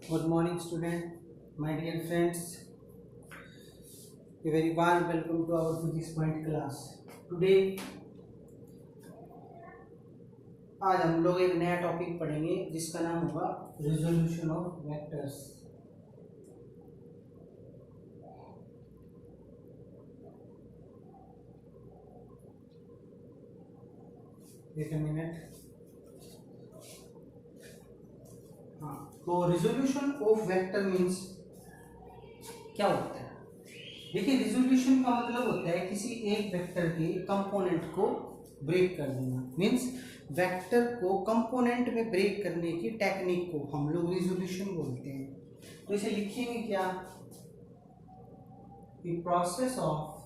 Good morning, student. My dear friends, a very warm welcome to our physics point class. Today, आज हम लोग एक नया topic पढ़ेंगे जिसका नाम होगा रिजोल्यूशन ऑफ वेक्टर्स. एक मिनट. हाँ, तो रिजोल्यूशन ऑफ वेक्टर मीन्स क्या होता है? देखिए, रिजोल्यूशन का मतलब होता है किसी एक वेक्टर के कंपोनेंट को ब्रेक कर देना. मीन्स वेक्टर को कंपोनेंट में ब्रेक करने की टेक्निक को हम लोग रिजोल्यूशन बोलते हैं. तो इसे लिखेंगे क्या? The process of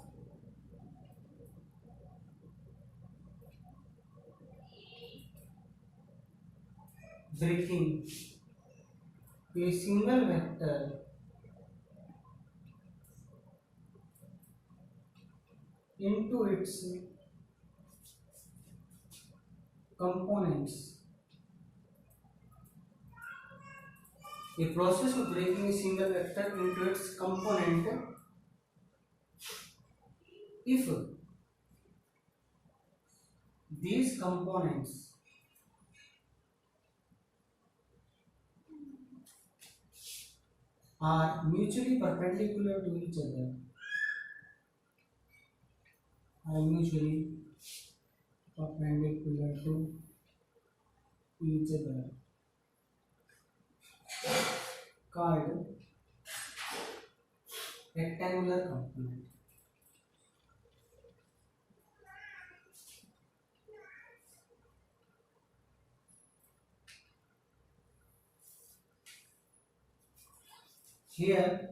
breaking a single vector into its components. A process of breaking a single vector into its component if these components are mutually perpendicular to each other. Are mutually perpendicular to each other. Called rectangular component. Here,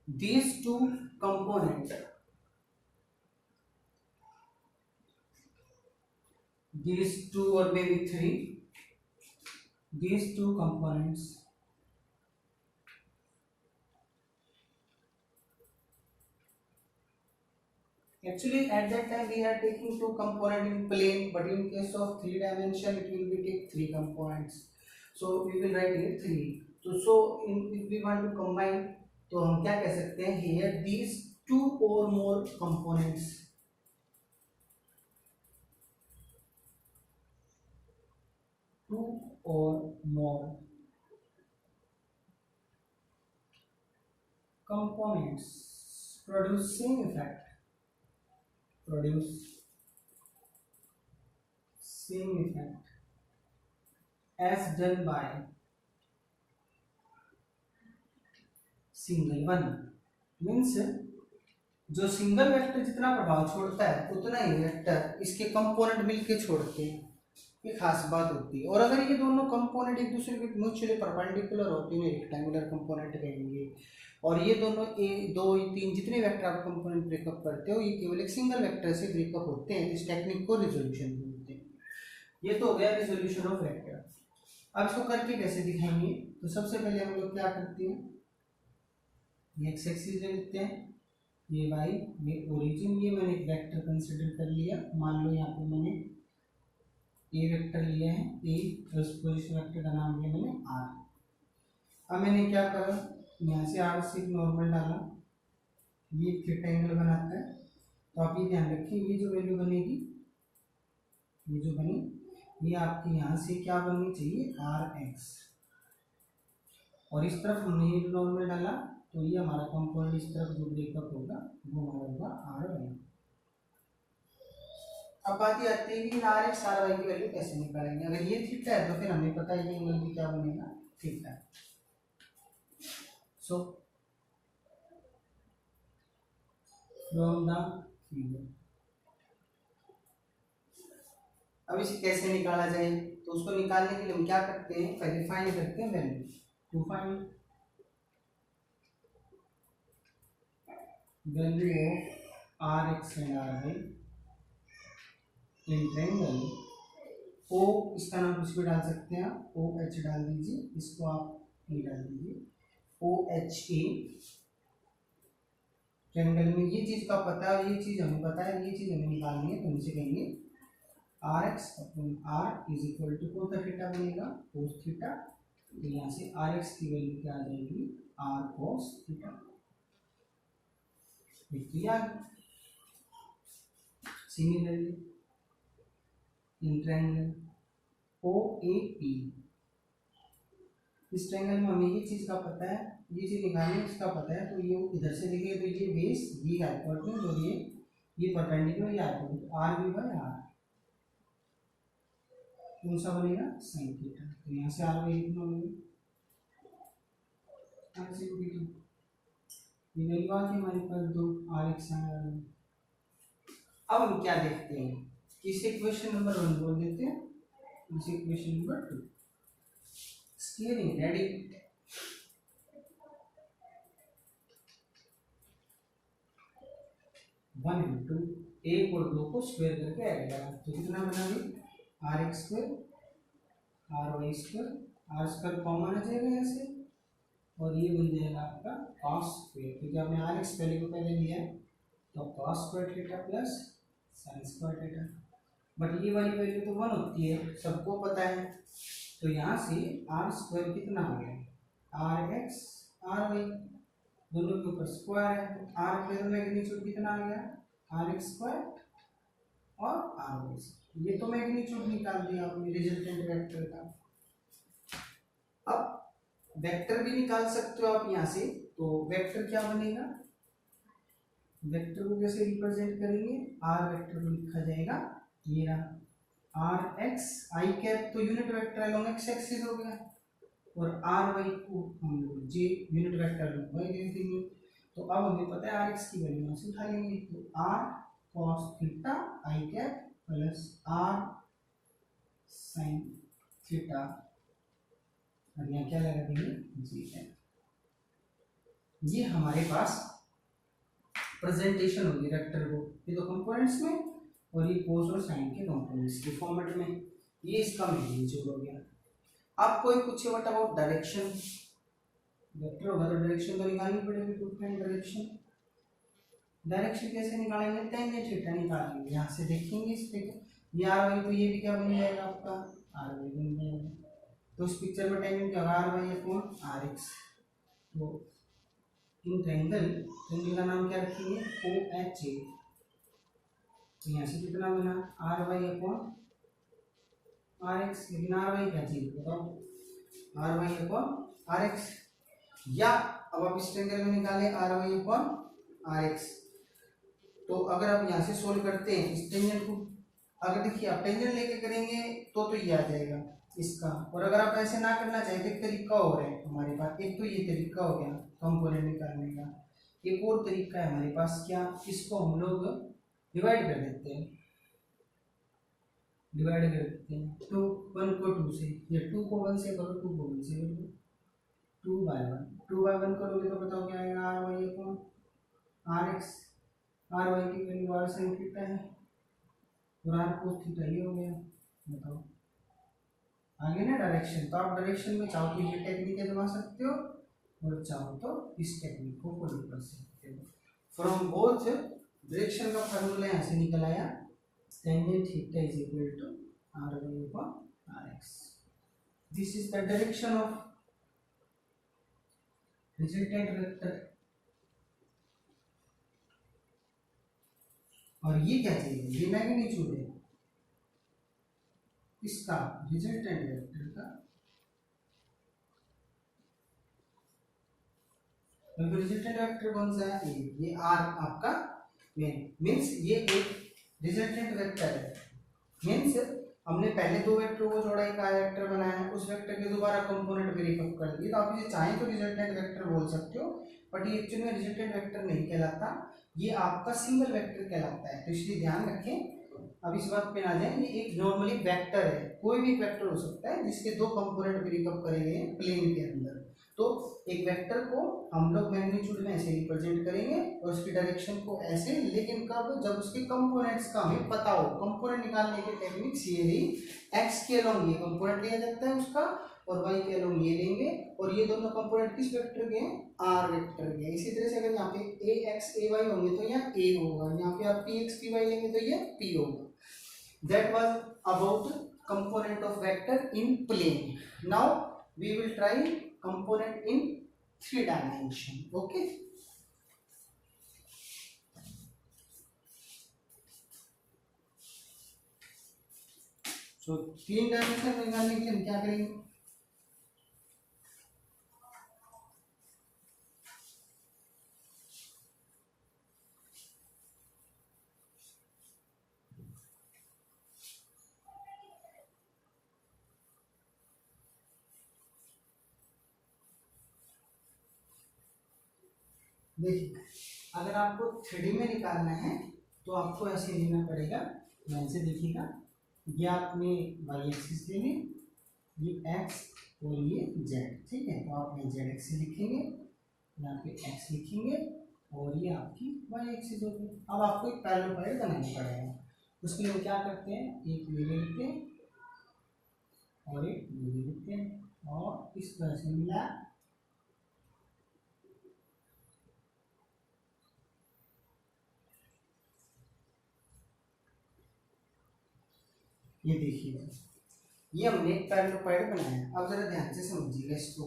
these two components, these two or maybe three, these two components actually at that time we are taking two component in plane, but in case of three dimension it will be take three components. So we will write here three. If we want to combine, तो हम क्या कह सकते हैं? Here these two or more components, two or more components produce same effect. Produce same effect as done by single one. Means जो single vector जितना प्रभाव छोड़ता है उतना ही वेक्टर इसके कंपोनेंट मिलके छोड़ते हैं. ये खास बात होती है. और अगर ये दोनों कंपोनेंट एक दूसरे के म्यूचुअली परपेंडिकुलर होते हैं, रेक्टेंगुलर कंपोनेंट कहेंगे. और ये दोनों दो तीन जितने वेक्टर आप कंपोनेंट ब्रेकअप करते हो ये केवल एक सिंगल वेक्टर से ब्रेकअप होते हैं. इस टेक्निक को रिजोल्यूशन बोलते हैं. ये तो हो गया रिजोल्यूशन ऑफ वेक्टर. अब इसको करके कैसे दिखाएंगे? तो सबसे पहले हम लोग क्या करते हैं, ये एक्स एक्सिस ले लेते हैं, ये वाई, ये ओरिजिन. ये मैंने एक वेक्टर कंसिडर कर लिया. मान लो यहाँ पे मैंने ए वेक्टर लिया है ए, उस पोजीशन वेक्टर का नाम लिया मैंने आर. अब मैंने क्या करा, यहाँ से आर से एक नॉर्मल डाला. ये एक थीटा एंगल बनाता है. तो आप ये ध्यान रखिए, ये जो वैल्यू बनेगी, ये जो बनी, ये आपकी यहाँ से क्या बननी चाहिए? R x. और इस तरफ हमने ये नॉर्मल डाला, तो ये हमारा कंपोनेंट इस तरफ जो ब्रेकअप होगा वो हमारा होगा आर वाई. अब बात ये आती है कि आर एक्स आर वाई की वैल्यू कैसे निकालेंगे. अगर ये थीटा है तो फिर हमें पता है ये एंगल भी क्या बनेगा? Theta. So from the figure, अब इसे कैसे निकाला जाए? तो उसको निकालने के लिए हम क्या करते हैं, पहले फाइंड करते हैं value. To find value of R x and R y in triangle O, इसका नाम कुछ भी डाल सकते हैं आप, ओ एच डाल दीजिए, इसको आप ए डाल दीजिए, ओ एच ए. ट्रायंगल में ये चीज का पता है और ये चीज हमें पता है, ये चीज हमें निकालनी है, तो हम इसे कहेंगे R x upon R is equal to cos theta बनेगा कोस थीटा, तो यहाँ से आर एक्स की वैल्यू क्या आ जाएगी R cos theta. Similarly in triangle O A P, इस ट्रायंगल में हमें ये चीज का पता है, ये चीज निकालने इसका पता है, तो ये इधर से देखेंगे तो ये बेस ये हाइपोटेन्यूज और ये परपेंडिकुलर ये hypotenuse R b by R, कौन सा बनेगा साइन थीटा, तो यहाँ से आर बाई कितना बनेगा आर से बी टू, ये वैल्यू आ गई हमारे पास दो आर एक्स आर। अब हम क्या देखते हैं कि इसे इक्वेशन नंबर 1 बोल देते हैं, इसे equation number 2 steering ready. One into एक और दो को स्क्वायर करके ऐड करा तो कितना बना भी R X square R Y square, R square common आ जाएगा यहाँ से और ये बन जाएगा आपका कॉस स्क्वायर, क्योंकि आपने आर एक्स पहले को पहले लिया है तो cos square theta plus sine square theta, but ये वाली वैल्यू तो 1 होती है सबको पता है, तो यहाँ से आर स्क्वायर कितना हो गया आर एक्स आर वाई, दोनों के ऊपर स्क्वायर है, तो आर के मैग्नीट्यूड कितना आ गया आर एक्स स्क्वायर और आर वाई, ये तो मैग्नीट्यूड निकाल दिया आपने रिजल्टेंट वेक्टर का। अब वेक्टर भी निकाल सकते हो आप यहाँ से, तो वेक्टर क्या बनेगा, वेक्टर को कैसे रिप्रेजेंट करेंगे, आर वेक्टर को लिखा जाएगा ये रहा आर एक्स आई कैप तो unit vector along X axis हो गया और आर वाई को हम लोग J unit vector along Y दे देंगे, तो अब हमें पता है आर एक्स की वैल्यू यहाँ से उठा लेंगे, तो R cos theta I cap plus R sine theta और यहाँ क्या लगा देंगे जी कैप, ये हमारे पास प्रेजेंटेशन होगी वेक्टर को, ये तो कंपोनेंट्स में और ये कोस और साइन के कंपोनेंट्स के फॉर्मेट में, ये इसका मैग्नीट्यूड हो गया। अब कोई पूछे व्हाट अबाउट डायरेक्शन, वेक्टर होगा तो डायरेक्शन तो निकालनी पड़ेगी, टू फाइंड डायरेक्शन, डायरेक्शन कैसे निकालेंगे टेंजेंट थीटा निकालेंगे, यहाँ से देखेंगे इस पे ये आर वाई, तो ये भी क्या बन जाएगा आपका आर वाई बन जाएगा, तो उस पिक्चर में टेंजेंट क्या होगा R Y upon R x, तो इन ट्रायंगल का नाम क्या रखेंगे ओ एच ए, तो यहाँ से कितना बना R Y upon R x, लेकिन आर वाई क्या चीज बताओ R Y upon R x, या अब आप इस ट्रायंगल में निकाले R Y upon R x, तो अगर आप यहाँ से सोल्व करते हैं इस टेंजेंट को, अगर देखिए आप टेंजेंट लेके करेंगे तो ये आ जाएगा इसका, और अगर आप ऐसे ना करना चाहें तो एक तरीका और है हमारे पास, एक तो ये तरीका हो गया कंपोनेंट निकालने का, एक और तरीका है हमारे पास क्या, इसको हम लोग डिवाइड कर देते हैं, डिवाइड कर देते हैं तो 1 को 2 से, या 2 को 1 से करो 2 को 1 से करो, 2 बाय 1 करोगे तो बताओ क्या आएगा R Y upon R x, R y की वैल्यू आर साइन थीटा है और आर कोस थीटा ये हो गया, बताओ आगे ना डायरेक्शन, तो आप डायरेक्शन में चाहो तो ये टेक्निक आजमा सकते हो और चाहो तो इस टेक्निक को फॉलो कर सकते हो, फ्रॉम बोथ डायरेक्शन का फार्मूला यहाँ से निकल आया tangent theta is equal to R Y upon R x, this is the direction of resultant vector, और ये क्या चाहिए ये मैग्नीट्यूड है इसका रिजल्टेंट वेक्टर का, रिजल्टेंट वेक्टर कौन सा है ये आर आपका मीन्स ये एक रिजल्टेंट वेक्टर है, मीन्स हमने पहले दो वेक्टर को जोड़ा एक आर वेक्टर बनाया है, उस वेक्टर के दोबारा कंपोनेंट वेरीफाई कर दिए, तो आप इसे चाहें तो रिजल्टेंट वेक्टर बोल सकते हो, बट ये एक्चुअली में रिजल्टेंट वेक्टर नहीं कहलाता, ये आपका सिंगल वेक्टर कहलाता है, तो इसलिए ध्यान रखें। अब इस बात पे ना जाए, ये एक नॉर्मली वेक्टर है, कोई भी वेक्टर हो सकता है जिसके दो कंपोनेंट ब्रेकअप करे गए हैं प्लेन के अंदर, तो एक वेक्टर को हम लोग मैग्नीट्यूड में ऐसे रिप्रेजेंट करेंगे और उसकी डायरेक्शन को ऐसे, लेकिन कब जब उसके कंपोनेंट्स का हमें पता हो, कंपोनेंट निकालने के टेक्निक्स ये रही, एक्स के अलोंग ये कंपोनेंट लिया जाता है उसका और वाई के अलोंग ये लेंगे, और ये दोनों कंपोनेंट किस वेक्टर के हैं आर वेक्टर के, इसी तरह से अगर यहाँ पे ए एक्स ए वाई होंगे तो यहाँ ए होगा, यहाँ पे आप पी एक्स पी वाई लेंगे तो ये पी होगा, that was about component of vector in plane. Now we will try component in 3 dimension. Okay. So 3 dimension निकालने के लिए हम क्या करेंगे, देखिए अगर आपको 3D में निकालना है तो आपको ऐसे लेना पड़ेगा। ध्यान से देखिएगा, ये आपने वाई एक्सिस ले लें, ये एक्स और ये जेड, ठीक है। तो आप यहाँ जेड एक्सिस लिखेंगे, यहाँ पे एक्स लिखेंगे और ये आपकी वाई एक्सिस होगी। अब आपको एक पैरेललोपैड बनाना पड़ेगा। उसके लिए हम क्या करते हैं, एक ये ले लेते हैं और एक ये ले लेते हैं और इस तरह से मिला। ये देखिए, ये हमने एक पैरेललोपैड बनाया। अब जरा ध्यान से समझिएगा इसको।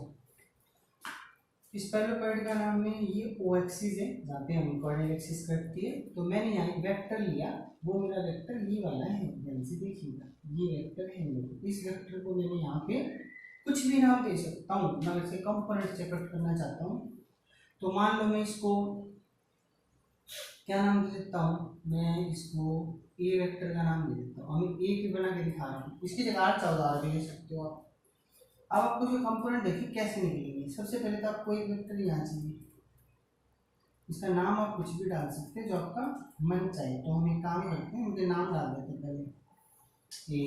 इस पैरेललोपैड का नाम है, ये ओ एक्सिस है जहाँ पे हम कोऑर्डिनेट एक्सिस करती है। तो मैंने यहाँ एक वेक्टर लिया, वो मेरा वेक्टर ये वाला है। ध्यान से देखिएगा, ये वेक्टर है मेरा। इस वेक्टर को मैंने यहाँ पे कुछ भी नाम दे सकता हूँ। मैं इसे कंपोनेंट से कट करना चाहता हूँ तो मान लो मैं इसको क्या नाम दे देता हूँ, मैं इसको ए वेक्टर का नाम दे देता हूँ। हम ए की बना के दिखा रहा हूँ, इसकी जगह 8 भी ले सकते हो आप। अब आपको जो कंपोनेंट देखिए कैसे निकलेंगे। सबसे पहले तो आपको एक वेक्टर यहाँ चाहिए, इसका नाम आप कुछ भी डाल सकते हैं जो आपका मन चाहे। तो हम एक काम करते हैं, मुझे नाम डाल देते हैं पहले, ए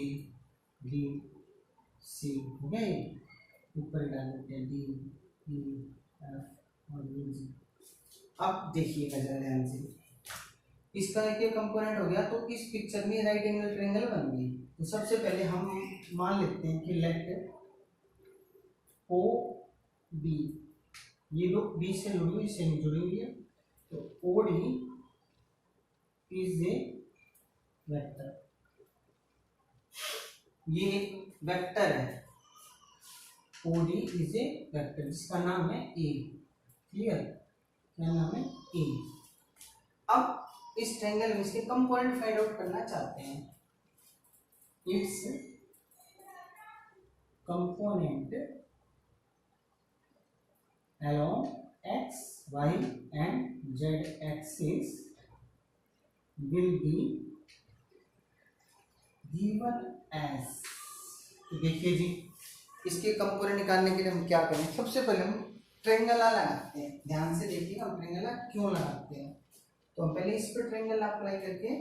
बी सी हो गए, ऊपर डाल देते हैं डी ई एफ और जी। अब देखिएगा जरा ध्यान से, इसका एक कंपोनेंट हो गया। तो इस पिक्चर में राइट एंगल ट्रायंगल बन गई। तो सबसे पहले हम मान लेते हैं कि लेट ओ बी, ये दो बी से जुड़ी हुई, इससे नहीं जुड़ी हुई है। तो O D is a vector, ये एक वेक्टर है। O D is a vector जिसका नाम है ए। क्लियर, क्या नाम है, ए। अब इस ट्रायंगल में इसके कंपोनेंट फाइंड आउट करना चाहते हैं। It's component along x, y and z axis will be given as। तो देखिए जी, इसके कंपोनेंट निकालने के लिए हम क्या करें, सबसे पहले हम ट्रायंगल लगाते हैं। ध्यान से देखिए हम ट्रायंगल क्यों लगाते हैं। तो हम पहले इस पर ट्रायंगल अप्लाई करके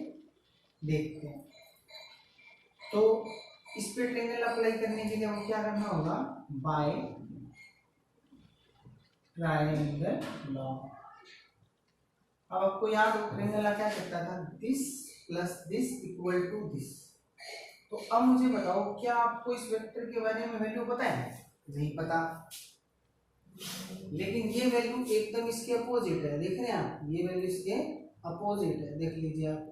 देखते हैं। तो इस पर ट्रायंगल अप्लाई करने के लिए हमें क्या करना होगा, बाय ट्रायंगल लॉ। अब आपको याद हो ट्रायंगल लॉ क्या कहता था, this plus this equal to this. तो अब मुझे बताओ, क्या आपको इस वेक्टर के बारे में वैल्यू पता है? नहीं पता, लेकिन ये वैल्यू एकदम इसके अपोजिट है। देख रहे हैं आप, ये वैल्यू इसके अपोजिट है। देख लीजिए आप,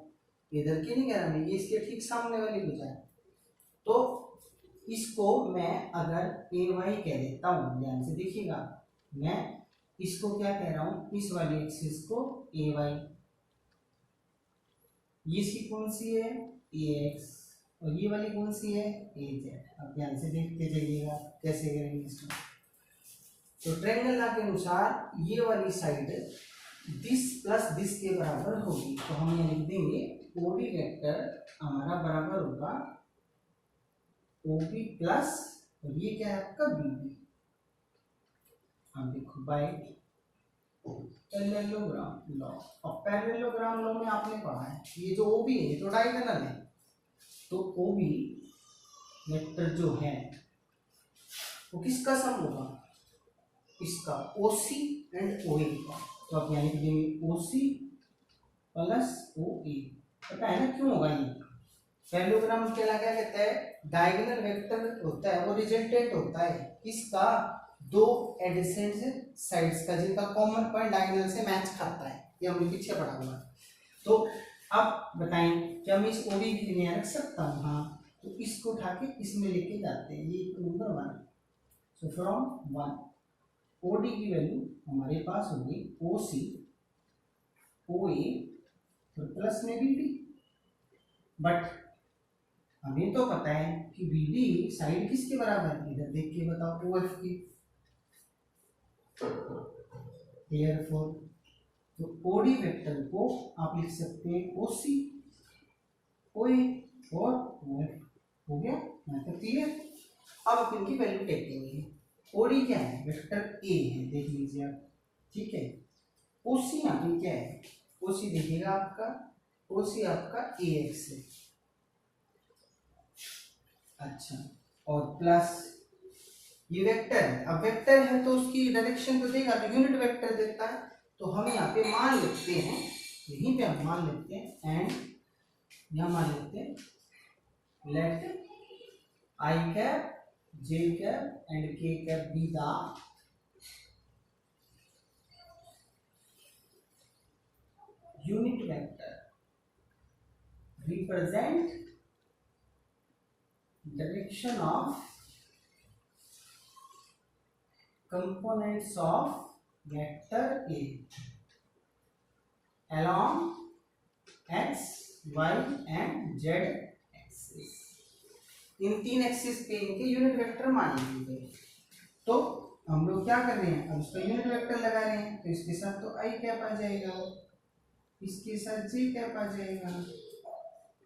इधर की नहीं कह रहा मैं, ये इसके ठीक सामने वाली हो जाए। तो इसको मैं अगर ए वाई कह देता हूँ, ध्यान से देखिएगा, मैं इसको क्या कह रहा हूं, इस वाली एक्सिस को ए वाई, ये इसकी कौन सी है, ए एक्स, और ये वाली कौन सी है, ए जेड। अब ध्यान से देखते जाइएगा कैसे करेंगे इसको। तो ट्रायंगल लॉ के अनुसार ये वाली साइड दिस प्लस दिस के बराबर होगी। तो हम ये लिख देंगे ओ बी वेक्टर हमारा बराबर होगा ओ बी प्लस, और ये क्या है आपका बी बी। हम देखो बाय पैरेललोग्राम लॉ। और पैरेललोग्राम लॉ में आपने पढ़ा है, ये जो ओ बी है ये तो डायगोनल है। तो ओ बी वेक्टर जो है वो किसका सम होगा, इसका ओ सी एंड ओ ए का। तो आप यहाँ लिख देंगे ओ सी प्लस ओ ए। पता है ना क्यों होगा ये, पैरेललोग्राम क्या कहता है, डायगोनल वेक्टर होता है वो रिजल्टेंट होता है किसका, दो एडजेसेंट साइड्स का जिनका कॉमन पॉइंट डायगोनल से मैच खाता है। ये हमने पीछे पढ़ा हुआ है। तो अब बताएं क्या मैं इस ओबी की लिनियर रख सकता हूँ, हाँ। तो इसको उठा के इसमें लेके जाते हैं, ये नंबर 1। सो फ्रॉम 1 ओडी की वैल्यू हमारे पास होगी ओ सी ओ ए और प्लस में बी डी। बट हमें तो पता है कि बी डी साइड किसके बराबर है, इधर देख के बताओ, ओ एफ की। Therefore, तो ओडी वेक्टर को आप लिख सकते हैं ओ सी ओ ए और ओ एफ। हो गया यहाँ तक क्लियर। अब आप इनकी वैल्यू टेकेंगे। ओडी क्या है, वेक्टर ए है, देख लीजिए आप, ठीक है। ओसी यहाँ पे क्या है, ओसी देखिएगा आपका, ओसी आपका ए एक्स है, अच्छा, और प्लस ये वेक्टर है। अब वेक्टर है तो उसकी डायरेक्शन तो देगा, तो यूनिट वेक्टर देता है। तो हम यहाँ पे मान लेते हैं, यहीं पे हम मान लेते हैं, एंड यहाँ मान लेते हैं let I cap J cap and K cap be the unit vector represent direction of components of vector A along x, y and z axis। In 3 axis पे इनके यूनिट वेक्टर मान लीजिए। तो हम लोग क्या कर रहे हैं, अब इसका यूनिट वेक्टर लगा रहे हैं, तो इसके साथ तो आई कैप आ जाएगा, इसके साथ जे कैप आ जाएगा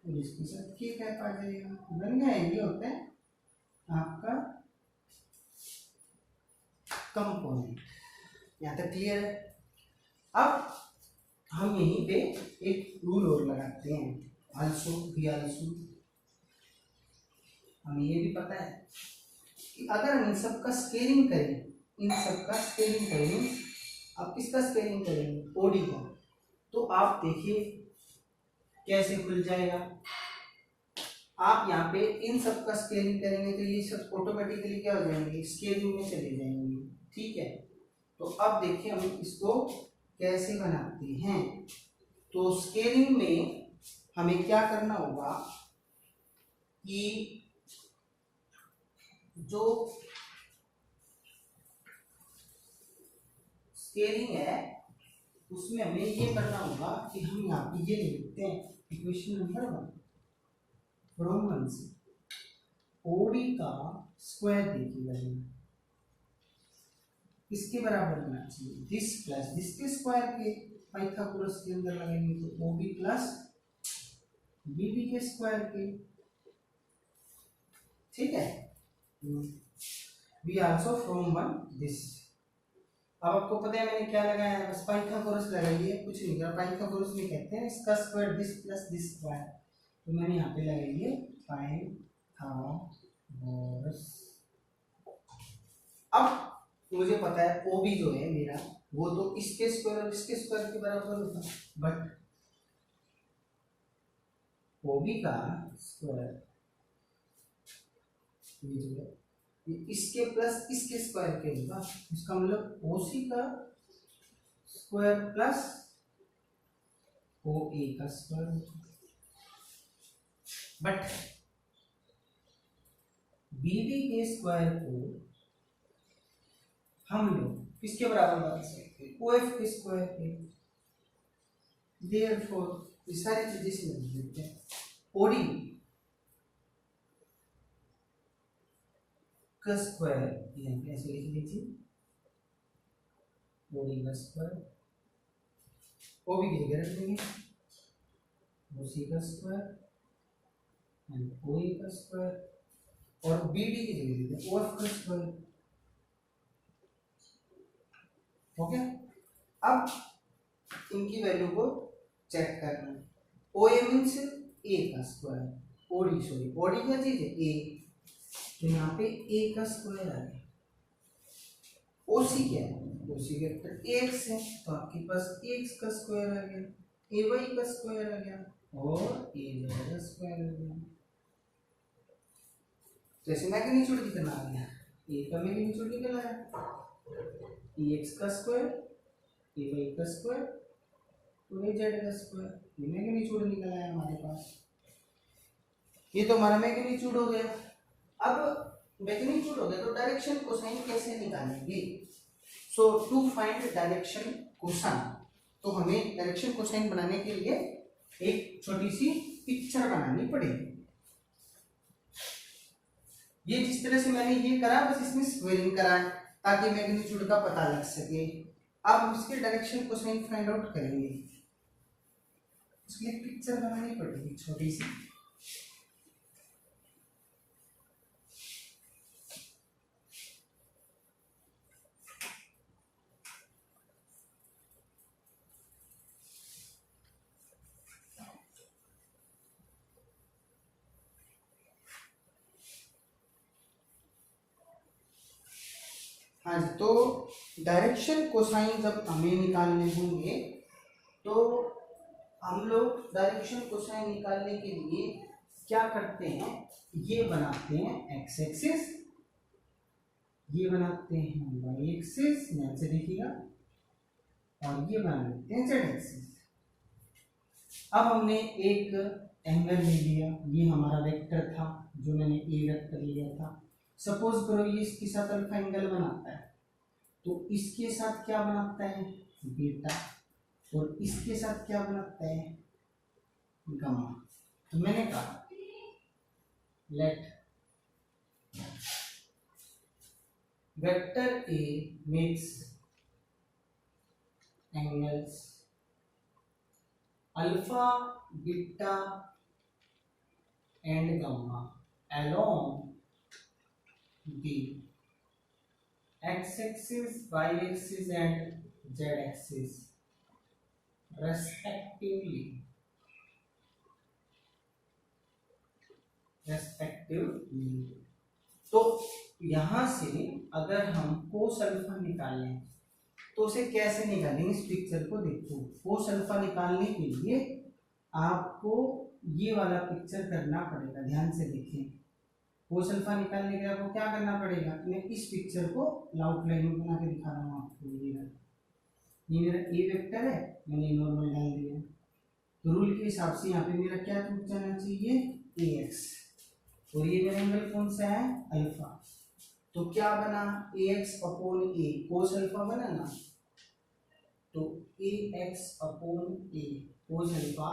और इसके साथ के कैप आ जाएगा। बन गया, ये होता है आपका कंपोनेंट। यहाँ तक क्लियर है। अब हम यहीं पे एक रूल और लगाते हैं, आल्सो भी आल्सो। हमें ये भी पता है कि अगर हम इन सब का स्केलिंग करें, इन सब का स्केलिंग करें, अब किसका स्केलिंग करेंगे, ओडी का, तो आप देखिए कैसे खुल जाएगा। आप यहाँ पे इन सब का स्केलिंग करेंगे तो ये सब ऑटोमेटिकली क्या हो जाएंगे, स्केलिंग में चले जाएंगे, ठीक है। तो अब देखिए हम इसको कैसे बनाते हैं। तो स्केलिंग में हमें क्या करना होगा कि जो स्केलिंग है उसमें हमें ये करना होगा कि हम यहाँ पे ये लिखते हैं इक्वेशन नंबर 1 फ्रॉम 1 से ओडी का स्क्वायर देखिएगा, किसके बराबर होना चाहिए, दिस प्लस दिस के स्क्वायर के पाइथागोरस के अंदर लगाएंगे तो ओबी प्लस बीडी के स्क्वायर के, ठीक है। We also from 1 this. अब आपको पता है मैंने क्या लगाया है, बस पाइथागोरस लगाइए, कुछ नहीं करा। पाइथागोरस में कहते हैं इसका square this plus this square, तो मैंने यहाँ पे लगाइए पाइथागोरस। अब मुझे पता है ओ भी जो है मेरा वो तो इसके स्क्वायर और इसके स्क्वायर के बराबर होता है, बट ओ बी का स्क्वायर ये जो है ये इसके प्लस इसके स्क्वायर के होगा। इसका मतलब ओ सी का स्क्वायर प्लस ओ ए का स्क्वायर होगा। बट बी डी के स्क्वायर को हम लोग किसके बराबर बना सकते हैं, ओ एफ के स्क्वायर के। देयरफॉर ये सारी चीजें से लिख देते हैं। ओडी का स्क्वायर यहाँ ऐसे लिख लीजिए, ओडी का स्क्वायर, ओबी की जगह रख देंगे ओसी का स्क्वायर एंड ओए का स्क्वायर, और बीडी की जगह देते हैं ओएफ का स्क्वायर। ओके, अब इनकी वैल्यू को चेक करना है। ओ ए मीन्स ए का स्क्वायर, ओडी सॉरी ओडी क्या चीज है ए, तो यहाँ पे ए का स्क्वायर आ गया। ओसी क्या है, ओसी वेक्टर एक्स है, तो आपके पास एक्स का स्क्वायर आ गया, ए वाई का स्क्वायर आ गया और ए जेड का स्क्वायर आ गया। जैसे मैग्नीट्यूड कितना आ गया, ए का मैग्नीट्यूड निकल आया, एक्स का स्क्वायर, ए वाई का स्क्वायर और ए जेड का स्क्वायर, ये मैग्नीट्यूड निकल आया हमारे पास। ये तो हमारा मैग्नीट्यूड हो गया। अब मैग्नीट्यूड हो गया तो डायरेक्शन कोसाइन कैसे निकालेंगे? सो टू फाइंड डायरेक्शन कोसाइन, तो हमें डायरेक्शन कोसाइन बनाने के लिए एक छोटी सी पिक्चर बनानी पड़ेगी। ये जिस तरह से मैंने ये करा बस इसमें स्क्वेयरिंग करा है ताकि मैग्नीट्यूड का पता लग सके। अब हम इसके डायरेक्शन कोसाइन फाइंड आउट करेंगे, उसके लिए पिक्चर बनानी पड़ेगी छोटी सी। हाँ जी, तो डायरेक्शन कोसाइन जब हमें निकालने होंगे तो हम लोग डायरेक्शन कोसाइन निकालने के लिए क्या करते हैं, ये बनाते हैं एक्स एक्सिस, ये बनाते हैं वाई एक्सिस, ध्यान से देखिएगा, और ये बना लेते हैं जेड एक्सिस। अब हमने एक एंगल ले लिया, ये हमारा वेक्टर था जो मैंने ए वेक्टर लिया था। सपोज करो ये इसके साथ अल्फा एंगल बनाता है, तो इसके साथ क्या बनाता है बीटा, और इसके साथ क्या बनाता है गामा। तो मैंने कहा let vector A makes angles alpha beta and gamma along the x-axis, y-axis and z-axis respectively। तो यहां से अगर हम कोस अल्फा निकालें तो उसे कैसे निकालेंगे, इस पिक्चर को देखो। कोस अल्फा निकालने के लिए आपको ये वाला पिक्चर करना पड़ेगा, ध्यान से देखें। कोस अल्फा निकालने के लिए आपको क्या करना पड़ेगा, मैं इस पिक्चर को आउटलाइन में बना के दिखा रहा हूँ आपको। ये मेरा ए वेक्टर है, मैंने नॉर्मल डाल दिया, तो रूल के हिसाब से यहाँ पे मेरा क्या टूट जाना चाहिए ए एक्स, और ये मेरा एंगल कौन सा है अल्फा। तो क्या बना ए एक्स अपॉन ए, कोस अल्फा बना ना, तो ए एक्स अपॉन ए कोस अल्फा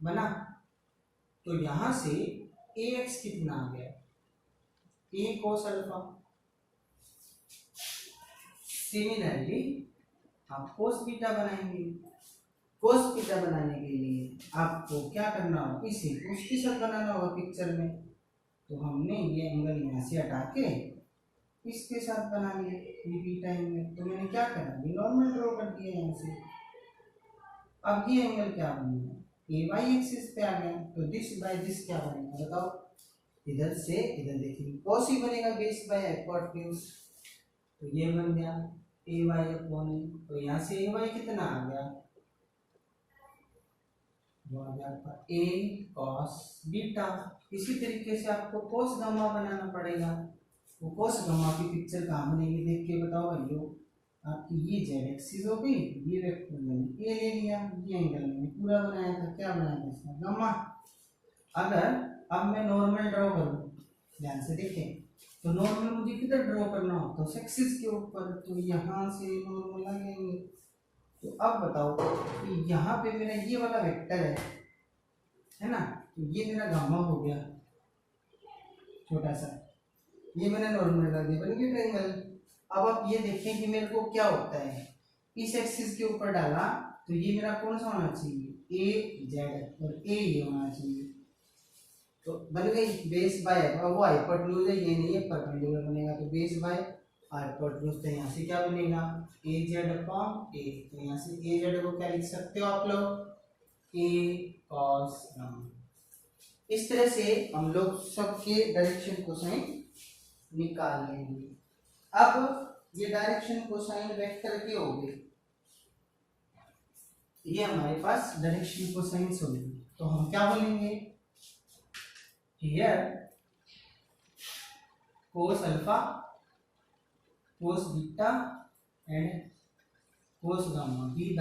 बना। तो यहां से ए एक्स कितना आ गया ए कोस अल्फा। सिमिलरली आप कोस बीटा बनाएंगे, कोस बीटा बनाने के लिए आपको क्या करना होगा, इसे उसके साथ बनाना होगा पिक्चर में। तो हमने ये एंगल यहाँ से हटा के इसके साथ बना लिया ये बीटा एंगल। तो मैंने क्या करा, ये नॉर्मल ड्रॉ कर दिया यहाँ से। अब ये एंगल क्या बनेगा, ए वाई एक्सिस पे आ गया, तो दिस बाय दिस क्या बनेगा बताओ, इधर से इधर देखिए कॉस ही बनेगा बेस बाय हाइपोटेन्यूज। तो ये बन गया ए वाई अपॉन ए, तो यहाँ से ए वाई कितना आ गया, वो आ गया ए कॉस बीटा। इसी तरीके से आपको कोस गामा बनाना पड़ेगा। वो कोस गामा की पिक्चर कहाँ बनेगी देख के बताओ भाइयों। आपकी ये जेड एक्सिस हो गई, ये वेक्टर मैंने ए ले लिया, ये एंगल मैंने पूरा बनाया था, क्या बनाया था इसका गामा। अगर अब मैं नॉर्मल ड्रॉ करूं, ध्यान से देखें, तो नॉर्मल मुझे किधर ड्रॉ करना होता है, एक्सिस के ऊपर, तो यहाँ से नॉर्मल लगेंगे। तो अब बताओ कि यहाँ पे मेरा ये वाला वेक्टर है ना, तो ये मेरा गामा हो गया छोटा सा, ये मैंने नॉर्मल लगा दिया, बन गया ट्रायंगल। अब आप ये देखें कि मेरे को क्या होता है, इस एक्सिस के ऊपर डाला तो ये मेरा कौन सा होना चाहिए ए जेड, और ए ये होना चाहिए। तो बन गई बेस बाय, अब वो हाइपोटेन्यूज है ये नहीं है परपेंडिकुलर बनेगा, तो बेस बाय हाइपोटेन्यूज। तो यहाँ से क्या बनेगा ए जेड अपॉन ए, तो यहाँ से ए जेड को क्या लिख सकते हो आप लोग ए कॉस गामा। इस तरह से हम लोग सबके डायरेक्शन कोसाइन निकाल लेंगे। अब ये डायरेक्शन कोसाइन वेक्टर के हो गए, ये हमारे पास डायरेक्शन कोसाइन हो गई। तो हम क्या बोलेंगे here cos alpha cos beta and cos gamma be the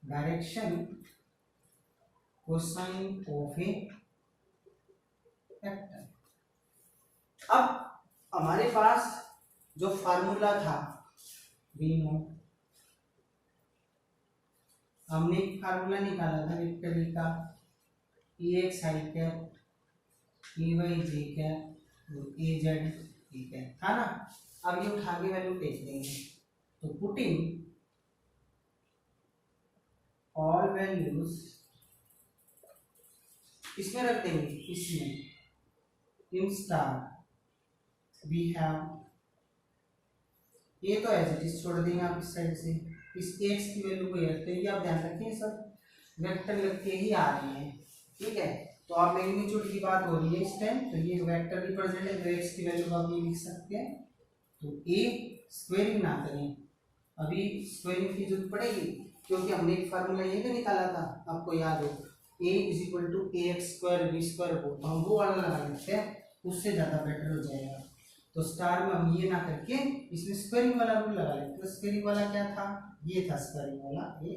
direction cosine of A vector. अब हमारे पास जो फार्मूला था वी नोट, हमने एक फार्मूला निकाला था वेक्टर का, A X I cap A Y J cap और ए जेड ई कैप था ना। अब ये उठा के वैल्यू देख लेंगे, तो पुटिंग ऑल वैल्यूज इसमें रख देंगे, इसमें इन स्टार वी हैव, ये तो एज इट इज छोड़ देंगे आप इस साइड से, इस एक्स की वैल्यू को रखते हैं। आप ध्यान रखें सब वेक्टर लग के ही आ रहे हैं, ठीक है। तो आप मैग्नीट्यूड की बात हो रही है इस टाइम, तो ये वेक्टर रिप्रेजेंट है, तो एक्स की वैल्यू को आप ये लिख सकते हैं। तो ए स्क्वायरिंग ना करें, अभी स्क्वायरिंग की जरूरत पड़ेगी, क्योंकि हमने एक फार्मूला ये भी निकाला था, आपको याद हो, a equal to A X square B square हो, तो हम वो वाला लगा लेते हैं, उससे ज़्यादा बेटर हो जाएगा। तो स्टार में हम ये ना करके इसमें स्क्वायरिंग वाला रूल लगा लेते हैं। तो स्क्वायरिंग वाला क्या था, ये था स्क्वायरिंग वाला, ये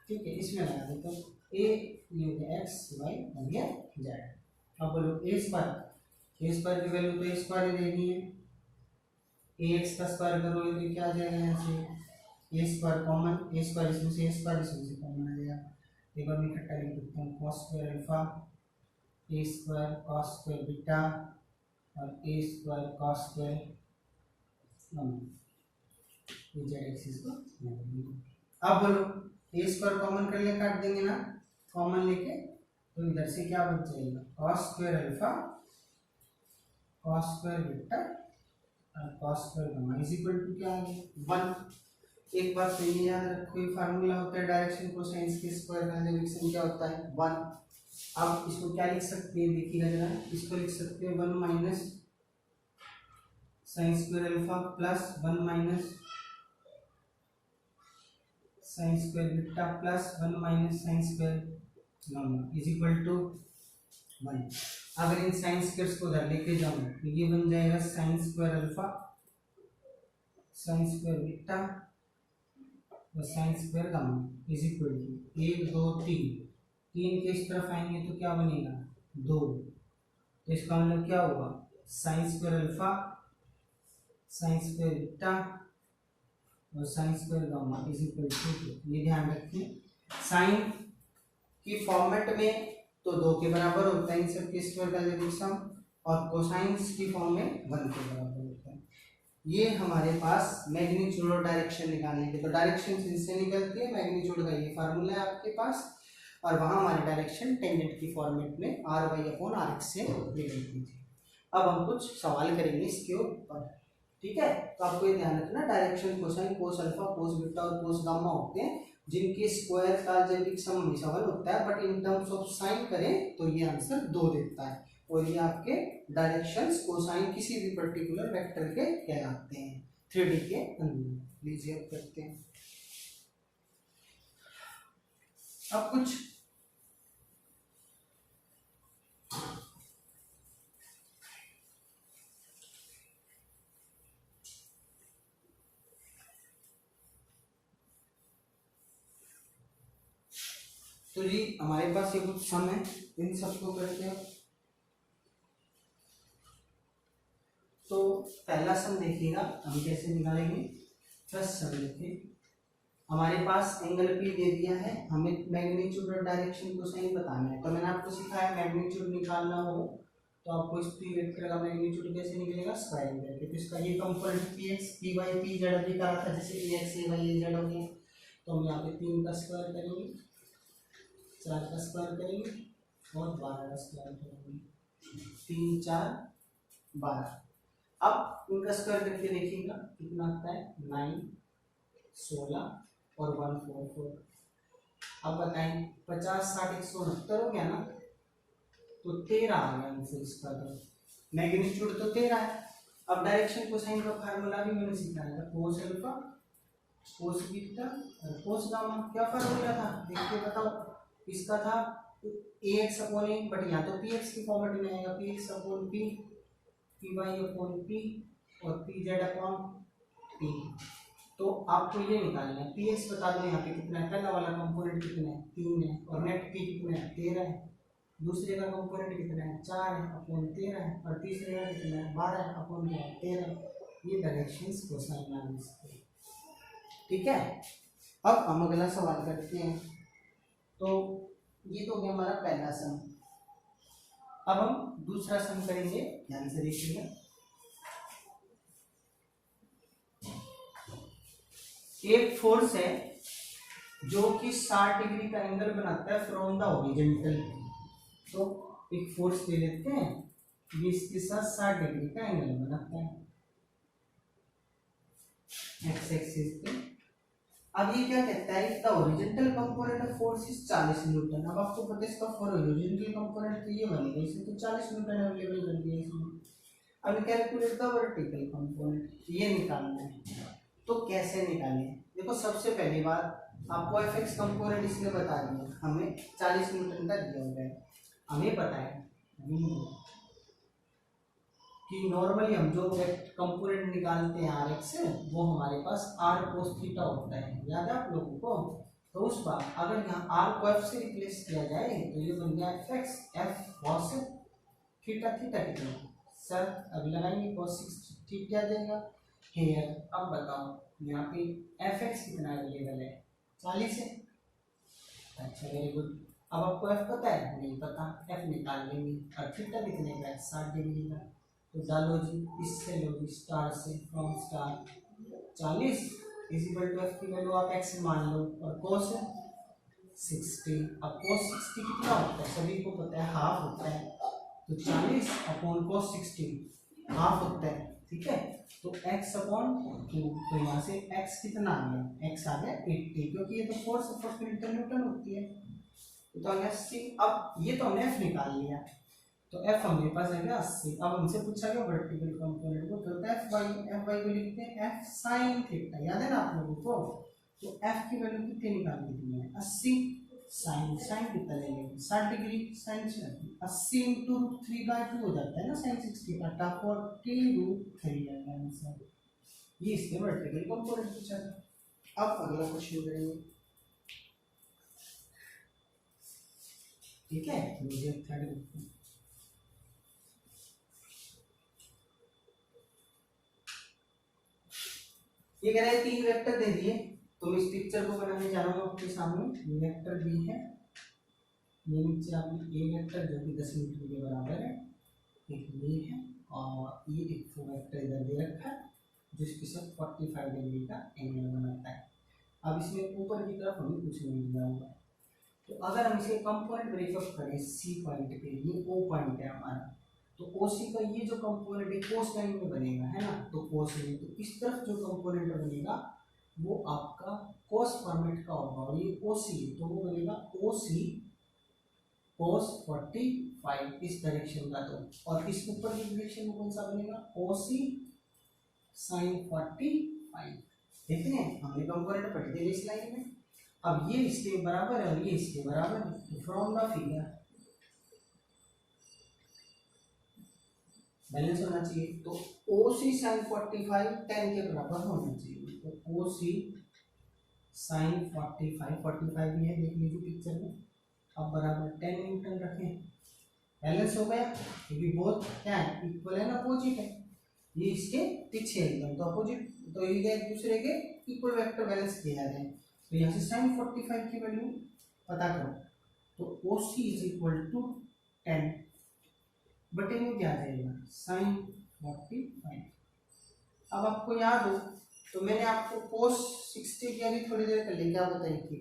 ठीक है, इसमें लगा दो, तो ए ये हो गया एक्स वाई और ये जेड। अब बोलो ए स्क्वायर की वैल्यू तो ए स्क्वायर ही देनी है, ए एक्स का स्क्वायर करोगे तो क्या आ जाएगा, यहाँ से ए स्क्वायर कॉमन, ए स्क्वायर इसमें से, ए स्क्वायर इसमें से कॉमन आ जाएगा। एक बार मैं इकट्ठा लिख देता हूँ, cos square alpha A square cos square beta और A square cos square Z axis को। अब बोलो ए स्क्वायर कॉमन कर ले, काट देंगे ना, कॉमन लेके, तो इधर से क्या बच जाएगा, cos square alpha cos square beta और cos square gamma is equal to क्या आ गया 1। एक बात तो ये याद रखो, ये फार्मूला होता है डायरेक्शन कोसाइन के स्क्वायर का, डायरेक्शन क्या होता है 1। अब इसको क्या लिख सकते हैं, देखिएगा जरा, इसको लिख सकते हैं 1 minus sine square alpha plus 1 minus sine square beta plus 1 minus sine square gamma is equal to 1। अगर इन साइन स्क्वायर्स को उधर लेके जाऊं तो ये बन जाएगा sine square alpha sine square beta और sine square gamma is equal to 1 2 3 के इस तरफ आएंगे तो क्या बनेगा 2। तो इसका मतलब क्या हुआ, sine square alpha sine square beta और sine square gamma is equal to. ये ध्यान रखें, साइन की फॉर्मेट में तो 2 के बराबर होता है इन सब के स्क्वायर का जेड सम, और कोसाइंस की फॉर्म में 1 के बराबर होता है। ये हमारे पास मैग्नीट्यूड और डायरेक्शन निकालने के, तो डायरेक्शन इनसे निकलती है, मैग्नीट्यूड का ये फार्मूला है आपके पास, और वहाँ हमारी डायरेक्शन टेंजेंट की फॉर्मेट में R Y upon R X से निकलती थी। अब हम कुछ सवाल करेंगे इसके ऊपर, ठीक है। तो आपको ये ध्यान रखना, direction cosine cos alpha cos beta और कोस गामा होते हैं, जिनके स्क्वायर का अलजेब्रिक सम हमेशा 1 होता है, but in terms of sine करें तो ये आंसर 2 देता है, और ये आपके डायरेक्शंस कोसाइन किसी भी पर्टिकुलर वेक्टर के कहलाते हैं 3D के अंदर। लीजिए अब करते हैं, अब कुछ तो जी हमारे पास ये कुछ सम है, इन सबको करते हैं। तो पहला सम देखिएगा हम कैसे निकालेंगे। फर्स्ट सम देखिए, हमारे पास एंगल पी दे दिया है, हमें मैग्नीट्यूड और डायरेक्शन कोसाइन बताना है। तो मैंने आपको सिखाया मैग्नीट्यूड निकालना हो तो आपको इस पी वेक्टर का मैग्नीट्यूड कैसे निकलेगा, स्क्वायरिंग करके। तो इसका ये component P X P Y P Z अभी करा था, जैसे A X A Y A Z हो गया, तो हम यहाँ पे 3 का स्क्वायर करेंगे, 4 का स्क्वायर करेंगे और 12 का स्क्वायर करेंगे, 3 4 12। अब इनका स्क्वायर करके देखिएगा कितना आता है 9 16 और 144। अब बताएं 50 60 169 हो गया ना, तो 13 आ गया आंसर इसका। तो मैग्नीट्यूड तो 13 है। अब डायरेक्शन कोसाइन का फार्मूला भी मैंने सिखाया था, कोस अल्फा कोस बीटा और कोस गामा। क्या फार्मूला था देखिए बताओ, इसका था ax अपॉन ए, बट यहाँ तो px की फॉर्मेट में आएगा, px upon p py upon p और pz अपॉन p। तो आपको ये निकालना है, पी एक्स बता दो यहाँ पे कितना है, पहला वाला कंपोनेंट कितना है 3 है, और नेट पी कितना है 13 है, दूसरे का कंपोनेंट कितना है 4 है अपॉन 13 है, और तीसरे का कितना है 12 है अपॉन 13। ये डायरेक्शंस कोसाइन मान सकते, ठीक है। अब हम अगला सवाल करते हैं। तो ये तो हो गया हमारा पहला सम। अब हम दूसरा सम करेंगे, ध्यान से देखिएगा। एक फोर्स है जो कि 60 डिग्री का एंगल बनाता है फ्रॉम द हॉरिजॉन्टल। तो एक फोर्स ले लेते हैं, ये इसके साथ 60 डिग्री का एंगल बनाता है एक्स एक्सिस पे। अब ये क्या कहता है, the horizontal component of force is 40 Newton. अब आपको पता है इसका फॉर हॉरिजॉन्टल कंपोनेंट तो ये बनेगा, इसमें तो 40 न्यूटन अवेलेबल कर दिया इसमें। अब कैलकुलेट द वर्टिकल कंपोनेंट, ये निकालना है। तो कैसे निकालें, देखो सबसे पहली बात आपको एफ एक्स कंपोनेंट इसने बता दिया, हमें 40 न्यूटन का दिया हुआ है। हमें पता है कि नॉर्मली हम जो कंपोनेंट निकालते हैं आर एक्स, वो हमारे पास आर कोस थीटा होता है, याद है आप लोगों को। तो उस बार अगर यहाँ आर को एफ से रिप्लेस किया जाए तो ये बन गया F x, F cos theta, theta कितना सर अभी लगाएंगे कॉस 60 क्या जाएगा हेयर। अब बताओ यहाँ पे एफ एक्स कितना अवेलेबल है 40 है। अच्छा वेरी गुड। अब आपको एफ पता है, नहीं पता, एफ निकाल लेंगे। और थीटा कितने का है 60 डिग्री का, तो डालो जी, इससे लो जी स्टार से, from star 40 is equal to F की वैल्यू आप एक्स मान लो, और कोस 60। अब कोस 60 कितना होता है सभी को पता है, हाफ होता है। तो 40 अपॉन कोस 60 हाफ होता है, ठीक है। तो x अपॉन 2, तो यहाँ से x कितना आ गया, x आ गया 80, क्योंकि ये तो फोर्स पर न्यूटन होती है। तो आ गया 80। अब ये तो हमने f निकाल लिया, तो f हमारे पास आ गया 80। अब हमसे पूछा गया वर्टिकल कंपोनेंट को, तो f y को लिखते हैं f sin थीटा, याद है ना आप लोगों को। तो f की वैल्यू कितनी निकालनी थी मैंने 80, साइन कितना लेंगे 60 डिग्री, साइन 80 इंटू √3/2 हो जाता है ना साइन 60 का, 40√3 है आंसर। ये इसके वर्टिकल कंपोनेंट पूछा था। अब अगला क्वेश्चन करेंगे, ठीक है। मुझे थर्ड ये कह रहा है 3 वेक्टर दे दिए, तो मैं इस पिक्चर को बनाने जा रहा हूँ आपके सामने। वेक्टर बी है, ये नीचे आपने ए वेक्टर जो कि 10 मीटर के बराबर है, एक ये है, और ये एक वेक्टर इधर दे रखा है जिसके साथ 45 डिग्री का एंगल बनाता है। अब इसमें ऊपर की तरफ हमें कुछ नहीं दिया हुआ है, तो अगर हम इसे कंपोनेंट वेरीफाई करें सी पॉइंट पे, ये ओ पॉइंट है हमारा, तो ओ सी का ये जो कंपोनेंट है कोस लाइन में बनेगा, है ना। तो कोस लाइन, तो इस तरफ जो कंपोनेंट बनेगा वो आपका कोस फॉर्मेट का होगा, और ये ओ सी तो वो बनेगा ओ सी कोस 45 इस डायरेक्शन का। तो और इस ऊपर की डायरेक्शन में कौन सा बनेगा ओ सी साइन 45। देखते हैं हमने कंपोनेंट पढ़ दिया इस लाइन में। अब ये इसके बराबर है और ये इसके बराबर है, फ्रॉम द फिगर बैलेंस होना चाहिए। तो ओ सी साइन 45 10 के बराबर होना चाहिए। तो ओ सी साइन 45 भी है, देख लीजिए पिक्चर में। अब बराबर 10 न्यूटन रखें, बैलेंस हो गया, क्योंकि बोथ क्या है इक्वल है ना, अपोजिट है। ये इसके पीछे एकदम तो अपोजिट, तो ये एक दूसरे के इक्वल वेक्टर बैलेंस किए जा रहे हैं। तो यहाँ से साइन 45 की वैल्यू पता करो, तो ओ सी इज इक्वल टू 10 बटे में क्या आ जाएगा साइन 45। अब आपको याद हो तो मैंने आपको कोस 60 की अभी थोड़ी देर पहले क्या बताई थी,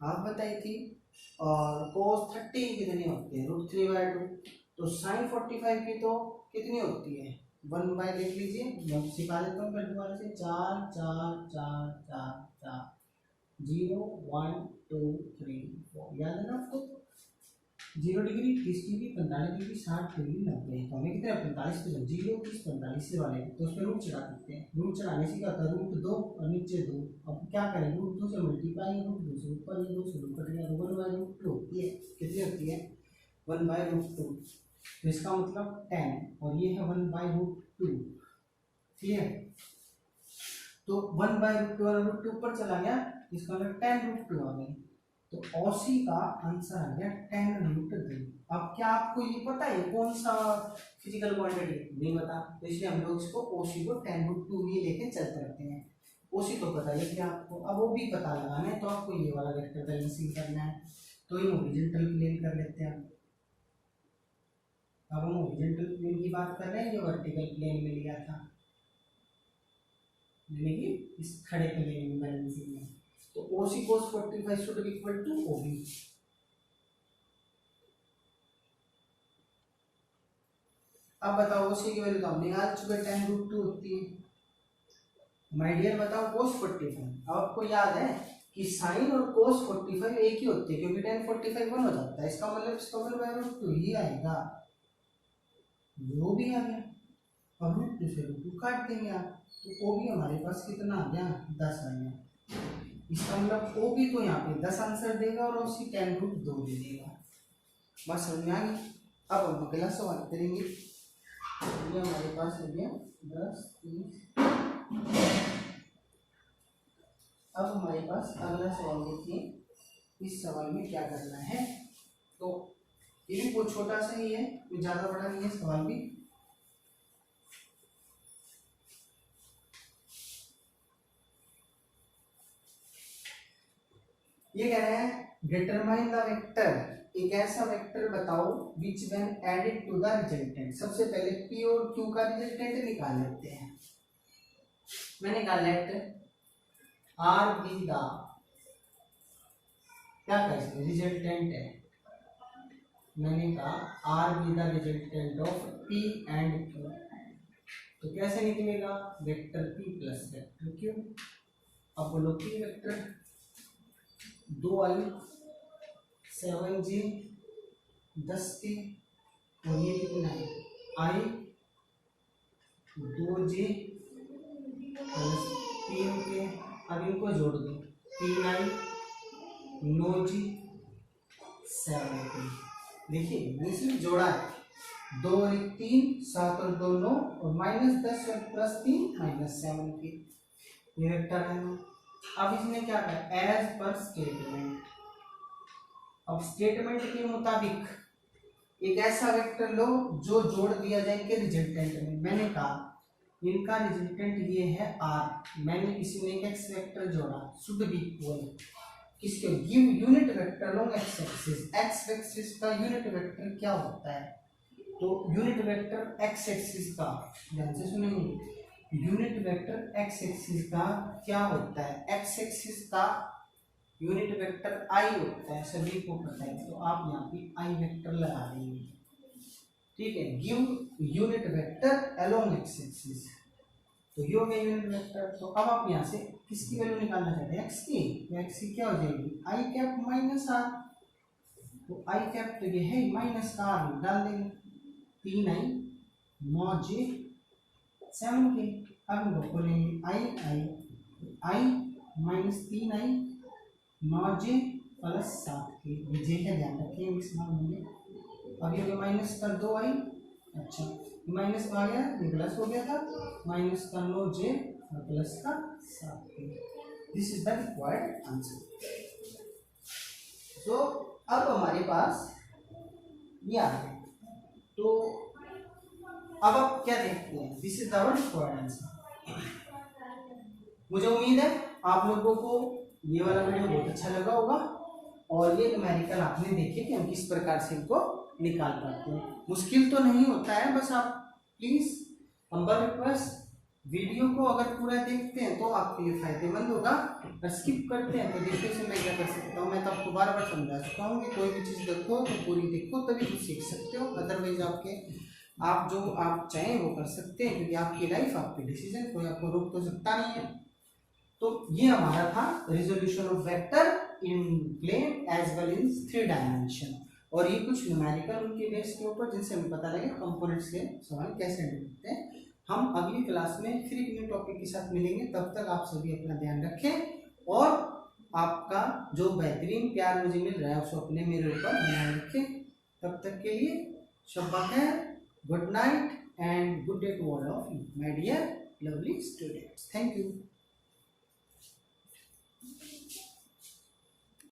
हाफ बताई थी, और कोस 30 कितनी होती है √3/2। तो साइन 45 की तो कितनी होती है 1/, देख लीजिए मैं सिखा देता हूँ फिर दोबारा से, 4 4 4 4 4 0 1 2 3 4, याद है ना आपको। 0 डिग्री 30 डिग्री 45 डिग्री 60 डिग्री 90, तो हमें कितने 45 पे 0 30 45 से वाले, तो उसमें रूट चढ़ा सकते हैं। रूट चढ़ाने से क्या होता है √2 और नीचे 2। अब क्या करें √2 से मल्टीप्लाई, √2 से ऊपर ये 2 से रूट कट गया, 1/√2 ये कितनी होती है 1/√2। तो इसका मतलब 10 और ये है 1/√2, क्लियर। तो 1/√2 और √2 ऊपर चला गया, इसका मतलब tan√2 आ गई। तो OC का आंसर आ गया tan√2। अब क्या आपको ये पता है कौन सा फिजिकल क्वांटिटी? नहीं पता, तो इसलिए हम लोग इसको OC को tan√2 ही लेके चलते रहते हैं। OC तो पता है लेकिन आपको अब वो भी पता लगाना है, तो आपको ये वाला वेक्टर बैलेंसिंग करना है। तो ये हॉरिजॉन्टल प्लेन कर लेते हैं। अब हम हॉरिजॉन्टल प्लेन की बात कर रहे हैं, जो वर्टिकल प्लेन में लिया था, यानी कि इस खड़े प्लेन में बैलेंसिंग में। तो OC cos 45 should be equal to OB। अब बताओ OC की वैल्यू तो हमने निकाल चुके, tan√2 होती है। माय डियर बताओ cos 45, अब आपको याद है कि साइन और cos 45 एक ही होते हैं, क्योंकि tan 45 1 हो जाता है, इसका मतलब इसका 1/√2 ही आएगा, वो भी आ गया। अब √2 से √2 काट देंगे आप, तो वो भी हमारे पास कितना आ गया, 10 आ गया। इसका मतलब ओ भी तो यहाँ पे 10 आंसर देगा और उसी tan√2 दे देगा। बस समझ में आ गई। अब हम अगला सवाल करेंगे। ये हमारे पास हो गया 10 30। अब हमारे पास अगला सवाल देखिए, इस सवाल में क्या करना है। तो ये भी बहुत छोटा सा ही है, कोई ज्यादा बड़ा नहीं है सवाल भी। ये कह रहे हैं डिटरमाइन द वेक्टर, एक ऐसा वेक्टर बताओ which when added to the resultant. सबसे पहले P और Q का रिजल्टेंट निकाल लेते हैं। मैंने कहा लेट R बी द, क्या कहें रिजल्टेंट है, मैंने कहा R be the resultant of P and Q। तो कैसे निकलेगा, vector P plus vector Q। अब बोलो P vector 2i 7j 10k और ये कितना है i 2j प्लस 3k। अब इनको जोड़ दो, 3i 9j 7k। देखिए मैंने सिर्फ जोड़ा है, 2 और 1 3, 7 और 2 9 और -10 और +3 -7k, ये वेक्टर है। अब इसने क्या कहा, एज पर स्टेटमेंट। अब स्टेटमेंट के मुताबिक एक ऐसा वेक्टर लो जो जोड़ दिया जाए इनके रिजल्टेंट में। मैंने कहा इनका रिजल्टेंट ये है R, मैंने किसी ने एक एक्स वेक्टर जोड़ा, शुड बी इक्वल किसके, गिव यूनिट वेक्टर लो एक्स एक्सिस। एक्स एक्सिस का यूनिट वेक्टर क्या होता है, तो यूनिट वेक्टर एक्स एक्सिस का, ध्यान से सुनेंगे, यूनिट वेक्टर एक्स एक्सिस का क्या होता है, एक्स एक्सिस का यूनिट वेक्टर आई होता है, सभी को पता है। तो आप यहाँ पे आई वेक्टर लगा देंगे, ठीक है। Give unit vector along X axis, तो ये हो गया यूनिट वेक्टर। तो अब आप यहाँ से किसकी वैल्यू निकालना चाहते हैं, एक्स की। तो एक्स की क्या हो जाएगी, आई कैप माइनस आर। तो आई कैप तो ये है माइनस का आर डाल देंगे, 3i 9j 7k। अब इनको खोलेंगे, आई -3i 9j प्लस 7k, जे का ध्यान रखिए मिक्स ना होंगे। अब ये माइनस का 2i, अच्छा माइनस आ गया, ये प्लस हो गया था, माइनस का 9j और प्लस का 7k। This is the required answer. तो अब हमारे पास ये आ गया। तो अब आप क्या देखते हैं, this is our required answer. मुझे उम्मीद है आप लोगों को ये वाला वीडियो बहुत अच्छा लगा होगा और ये न्यूमेरिकल आपने देखे कि हम किस प्रकार से इनको निकाल पाते हैं। मुश्किल तो नहीं होता है, बस आप प्लीज हम्बल रिक्वेस्ट वीडियो को अगर पूरा देखते हैं तो आपके लिए फायदेमंद होगा, और स्किप करते हैं तो देखने से मैं क्या कर सकता हूँ, मैं तो आपको बार बार समझा चुका हूँ कि कोई भी चीज़ देखो तो पूरी देखो तभी कुछ सीख सकते हो, अदरवाइज आप जो आप चाहें वो कर सकते हैं, क्योंकि आपकी लाइफ आपके डिसीजन, कोई आपको रोक तो सकता नहीं है। तो ये हमारा था resolution of vector in plane as well in 3 dimension, और ये कुछ न्यूमेरिकल उनके बेस के ऊपर जिनसे हमें पता लगे कंपोनेंट्स के सवाल कैसे हैंडल करते हैं। हम अगली क्लास में फिर एक न्यू टॉपिक के साथ मिलेंगे, तब तक आप सभी अपना ध्यान रखें और आपका जो बेहतरीन प्यार मुझे मिल रहा है उसको अपने मेरे ऊपर बनाए रखें। तब तक के लिए शब्बा खैर, good night and good day to all of you my dear lovely students. Thank you.